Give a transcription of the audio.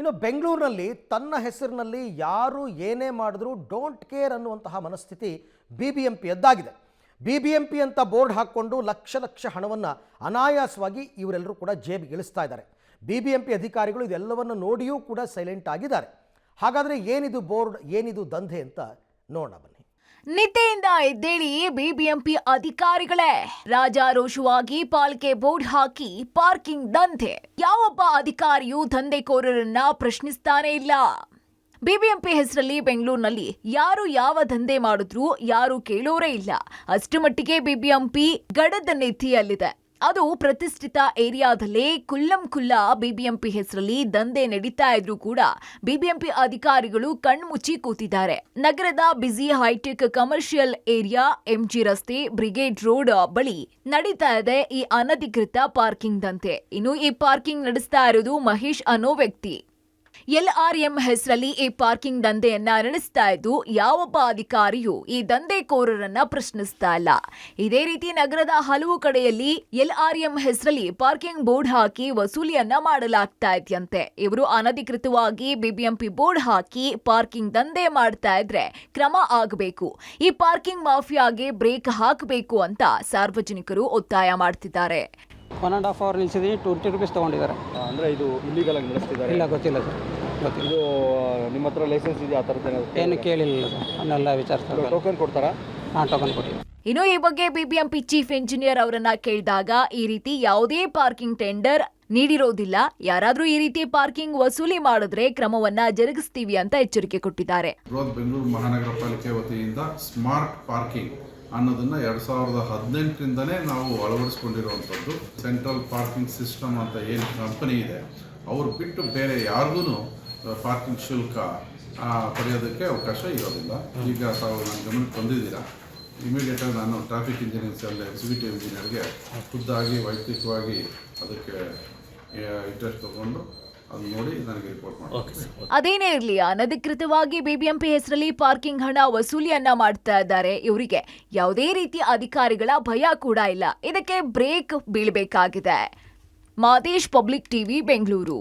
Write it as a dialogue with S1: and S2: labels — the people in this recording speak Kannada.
S1: ಇನ್ನು ಬೆಂಗಳೂರಿನಲ್ಲಿ ತನ್ನ ಹೆಸರಿನಲ್ಲಿ ಯಾರು ಏನೇ ಮಾಡಿದ್ರೂ ಡೋಂಟ್ ಕೇರ್ ಅನ್ನುವಂತಹ ಮನಸ್ಥಿತಿ BBMPಯದ್ದಾಗಿದೆ. BBMP ಅಂತ ಬೋರ್ಡ್ ಹಾಕ್ಕೊಂಡು ಲಕ್ಷ ಲಕ್ಷ ಹಣವನ್ನು ಅನಾಯಾಸವಾಗಿ ಇವರೆಲ್ಲರೂ ಕೂಡ ಜೇಬಿಗೆ ಇಳಿಸ್ತಾ ಇದ್ದಾರೆ. BBMP ಅಧಿಕಾರಿಗಳು ಇದೆಲ್ಲವನ್ನು ನೋಡಿಯೂ ಕೂಡ ಸೈಲೆಂಟ್ ಆಗಿದ್ದಾರೆ. ಹಾಗಾದರೆ ಏನಿದು ಬೋರ್ಡ್, ಏನಿದು ದಂಧೆ ಅಂತ ನೋಡೋಣ ಬನ್ನಿ.
S2: ನಿದ್ದೆಯಿಂದ ಎದ್ದೇಳಿ BBMP ಅಧಿಕಾರಿಗಳೇ, ರಾಜಾರೋಷವಾಗಿ ಪಾಲಿಕೆ ಬೋರ್ಡ್ ಹಾಕಿ ಪಾರ್ಕಿಂಗ್ ದಂಧೆ. ಯಾವೊಬ್ಬ ಅಧಿಕಾರಿಯೂ ದಂಧೆಕೋರರನ್ನ ಪ್ರಶ್ನಿಸ್ತಾನೆ ಇಲ್ಲ. BBMP ಹೆಸರಲ್ಲಿ ಬೆಂಗಳೂರಿನಲ್ಲಿ ಯಾರು ಯಾವ ದಂಧೆ ಮಾಡಿದ್ರೂ ಯಾರು ಕೇಳೋರೇ ಇಲ್ಲ. ಅಷ್ಟು ಮಟ್ಟಿಗೆ BBMP ಗಡದ ನಿಧಿಯಲ್ಲಿದೆ. ಅದು ಪ್ರತಿಷ್ಠಿತ ಏರಿಯಾದಲ್ಲೇ ಕುಲ್ಲಂ BBMP ಹೆಸರಲ್ಲಿ ದಂಧೆ ನಡೀತಾ ಇದ್ರೂ ಕೂಡ BBMP ಅಧಿಕಾರಿಗಳು ಕಣ್ಮುಚ್ಚಿ ಕೂತಿದ್ದಾರೆ. ನಗರದ busy hi tech commercial area MG ರಸ್ತೆ ಬ್ರಿಗೇಡ್ ರೋಡ್ ಬಳಿ ನಡೀತಾ ಇದೆ ಈ ಅನಧಿಕೃತ ಪಾರ್ಕಿಂಗ್ ದಂಧೆ. ಇನ್ನು ಈ ಪಾರ್ಕಿಂಗ್ ನಡೆಸ್ತಾ ಇರೋದು ಮಹೇಶ್ ಅನ್ನೋ ವ್ಯಕ್ತಿ. LRM ಹೆಸರಲ್ಲಿ ಈ ಪಾರ್ಕಿಂಗ್ ದಂಧೆಯನ್ನ ನಡೆಸ್ತಾ ಇದ್ದು ಯಾವೊಬ್ಬ ಅಧಿಕಾರಿಯೂ ಈ ದಂಧೆಕೋರರನ್ನ ಪ್ರಶ್ನಿಸ್ತಾ ಇಲ್ಲ. ಇದೇ ರೀತಿ ನಗರದ ಹಲವು ಕಡೆಯಲ್ಲಿ LRM ಹೆಸರಲ್ಲಿ ಪಾರ್ಕಿಂಗ್ ಬೋರ್ಡ್ ಹಾಕಿ ವಸೂಲಿಯನ್ನ ಮಾಡಲಾಗ್ತಾ ಇದೆಯಂತೆ. ಇವರು ಅನಧಿಕೃತವಾಗಿ BBMP ಬೋರ್ಡ್ ಹಾಕಿ ಪಾರ್ಕಿಂಗ್ ದಂಧೆ ಮಾಡ್ತಾ ಇದ್ರೆ ಕ್ರಮ ಆಗಬೇಕು. ಈ ಪಾರ್ಕಿಂಗ್ ಮಾಫಿಯಾಗೆ ಬ್ರೇಕ್ ಹಾಕಬೇಕು ಅಂತ ಸಾರ್ವಜನಿಕರು ಒತ್ತಾಯ ಮಾಡ್ತಿದ್ದಾರೆ.
S3: 1.5 ಅವರ್ ನಿಲ್ಸಿದ್ದೀನಿ, 20 ರೂಪೀಸ್ ತೊಗೊಂಡಿದ್ದಾರೆ.
S4: ಅಂದರೆ ಇದು ಇಲ್ಲಿಗಲ್ ಆಗಿ ನಡೆಸ್ತಿದ್ದಾರೆ?
S3: ಇಲ್ಲ, ಗೊತ್ತಿಲ್ಲ ಸರ್, ಗೊತ್ತಿಲ್ಲ.
S4: ಇದು ನಿಮ್ಮ ಹತ್ರ ಲೈಸೆನ್ಸ್ ಇದೆಯಾ? ಆ ಥರದ್ದು
S3: ಏನು ಕೇಳಿಲ್ಲ ಸರ್, ಅವನ್ನೆಲ್ಲ ವಿಚಾರಿಸ್ತಾರೆ.
S4: ಟೋಕನ್ ಕೊಡ್ತಾರಾ?
S3: ಹಾಂ, ಟೋಕನ್ ಕೊಟ್ಟಿಲ್ಲ.
S2: ಇನ್ನು ಈ ಬಗ್ಗೆ BBMP ಚೀಫ್ ಇಂಜಿನಿಯರ್ ಅವರನ್ನ ಕೇಳಿದಾಗ ಈ ರೀತಿ ಯಾವುದೇ ಪಾರ್ಕಿಂಗ್ ಟೆಂಡರ್ ನೀಡಿರೋದಿಲ್ಲ, ಯಾರಾದ್ರೂ ಈ ರೀತಿ ಪಾರ್ಕಿಂಗ್ ವಸೂಲಿ ಮಾಡಿದ್ರೆ ಕ್ರಮವನ್ನ ಜರುಗಿಸ್ತೀವಿ ಅಂತ ಎಚ್ಚರಿಕೆ ಕೊಟ್ಟಿದ್ದಾರೆ.
S5: ಬೆಂಗಳೂರು ಮಹಾನಗರ ಪಾಲಿಕೆ ವತಿಯಿಂದ ಸ್ಮಾರ್ಟ್ ಪಾರ್ಕಿಂಗ್ ಅನ್ನೋದನ್ನು 2018ರಿಂದನೇ ನಾವು ಅಳವಡಿಸ್ಕೊಂಡಿರುವಂಥದ್ದು. ಸೆಂಟ್ರಲ್ ಪಾರ್ಕಿಂಗ್ ಸಿಸ್ಟಮ್ ಅಂತ ಏನು ಕಂಪನಿ ಇದೆ ಅವ್ರು ಬಿಟ್ಟು ಬೇರೆ ಯಾರಿಗೂ ಪಾರ್ಕಿಂಗ್ ಶುಲ್ಕ ಪಡೆಯೋದಕ್ಕೆ ಅವಕಾಶ ಇರೋದಿಲ್ಲ. ಈಗ ತಾವು ನನ್ನ ಗಮನಕ್ಕೆ ಬಂದಿದ್ದೀರಾ, ಇಮಿಡಿಯೇಟಾಗಿ ನಾನು ಟ್ರಾಫಿಕ್ ಇಂಜಿನಿಯರಿಂಗ್ ಸೆಲ್ ಎಕ್ಸಿಕ್ಯೂಟಿವ್ ಇಂಜಿನಿಯರ್ಗೆ ಖುದ್ದಾಗಿ ವೈಯಕ್ತಿಕವಾಗಿ ಅದಕ್ಕೆ ಇಂಟ್ರೆಸ್ಟ್ ತಗೊಂಡು ಅದು ನೋಡಿ ನನಗೆ ರಿಪೋರ್ಟ್ ಮಾಡಿ.
S2: ಅದೇನೇ ಇರಲಿ, ಅನಧಿಕೃತವಾಗಿ BBMP ಹೆಸರಲ್ಲಿ ಪಾರ್ಕಿಂಗ್ ಹಣ ವಸೂಲಿಯನ್ನ ಮಾಡ್ತಾ ಇದ್ದಾರೆ. ಇವರಿಗೆ ಯಾವುದೇ ರೀತಿ ಅಧಿಕಾರಿಗಳ ಭಯ ಕೂಡ ಇಲ್ಲ. ಇದಕ್ಕೆ ಬ್ರೇಕ್ ಬೀಳಬೇಕಾಗಿದೆ. Madesh, public TV, Bengaluru.